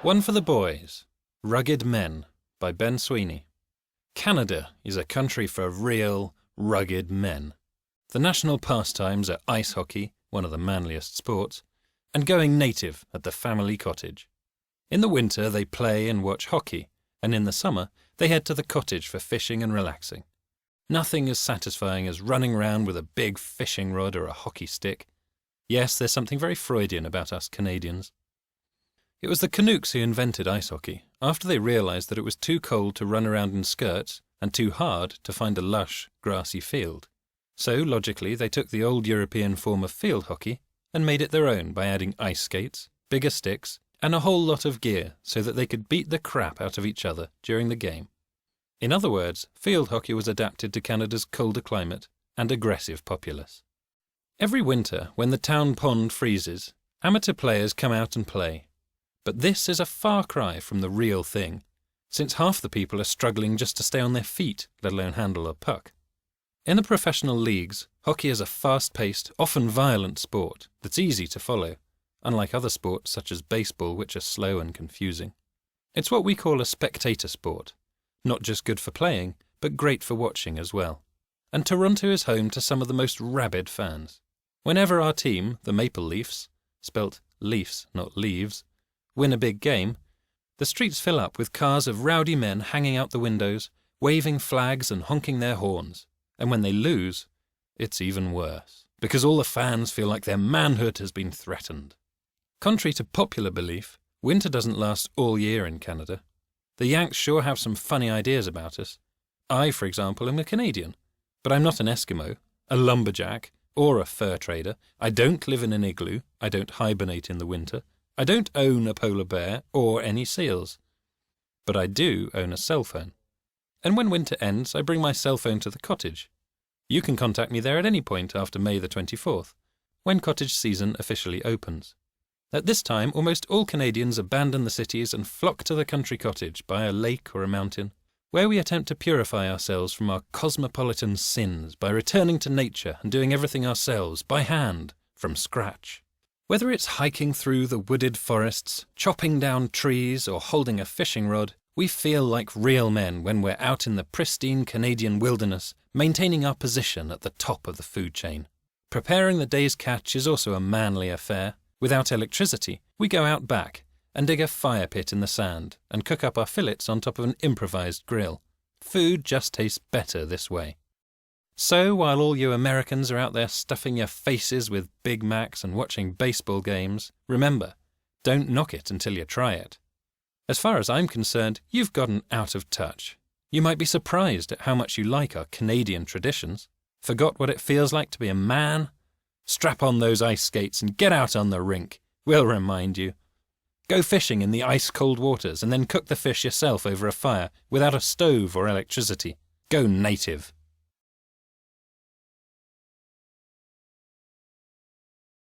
One for the Boys, Rugged Men by Ben Sweeney. Canada is a country for real, rugged men. The national pastimes are ice hockey, one of the manliest sports, and going native at the family cottage. In the winter they play and watch hockey, and in the summer they head to the cottage for fishing and relaxing. Nothing as satisfying as running round with a big fishing rod or a hockey stick. Yes, there's something very Freudian about us Canadians. It was the Canucks who invented ice hockey, after they realised that it was too cold to run around in skirts and too hard to find a lush, grassy field. So, logically, they took the old European form of field hockey and made it their own by adding ice skates, bigger sticks, and a whole lot of gear so that they could beat the crap out of each other during the game. In other words, field hockey was adapted to Canada's colder climate and aggressive populace. Every winter, when the town pond freezes, amateur players come out and play. But this is a far cry from the real thing, since half the people are struggling just to stay on their feet, let alone handle a puck. In the professional leagues, hockey is a fast-paced, often violent sport that's easy to follow, unlike other sports such as baseball, which are slow and confusing. It's what we call a spectator sport, not just good for playing, but great for watching as well. And Toronto is home to some of the most rabid fans. Whenever our team, the Maple Leafs, spelt Leafs, not Leaves, win a big game, the streets fill up with cars of rowdy men hanging out the windows, waving flags and honking their horns. And when they lose, it's even worse, because all the fans feel like their manhood has been threatened. Contrary to popular belief, winter doesn't last all year in Canada. The Yanks sure have some funny ideas about us. I, for example, am a Canadian, but I'm not an Eskimo, a lumberjack, or a fur trader. I don't live in an igloo. I don't hibernate in the winter. I don't own a polar bear or any seals. But I do own a cell phone. And when winter ends, I bring my cell phone to the cottage. You can contact me there at any point after May the 24th, when cottage season officially opens. At this time, almost all Canadians abandon the cities and flock to the country cottage by a lake or a mountain, where we attempt to purify ourselves from our cosmopolitan sins by returning to nature and doing everything ourselves, by hand, from scratch. Whether it's hiking through the wooded forests, chopping down trees, or holding a fishing rod, we feel like real men when we're out in the pristine Canadian wilderness, maintaining our position at the top of the food chain. Preparing the day's catch is also a manly affair. Without electricity, we go out back and dig a fire pit in the sand and cook up our fillets on top of an improvised grill. Food just tastes better this way. So, while all you Americans are out there stuffing your faces with Big Macs and watching baseball games, remember, don't knock it until you try it. As far as I'm concerned, you've gotten out of touch. You might be surprised at how much you like our Canadian traditions. Forgot what it feels like to be a man? Strap on those ice skates and get out on the rink. We'll remind you. Go fishing in the ice-cold waters and then cook the fish yourself over a fire without a stove or electricity. Go native.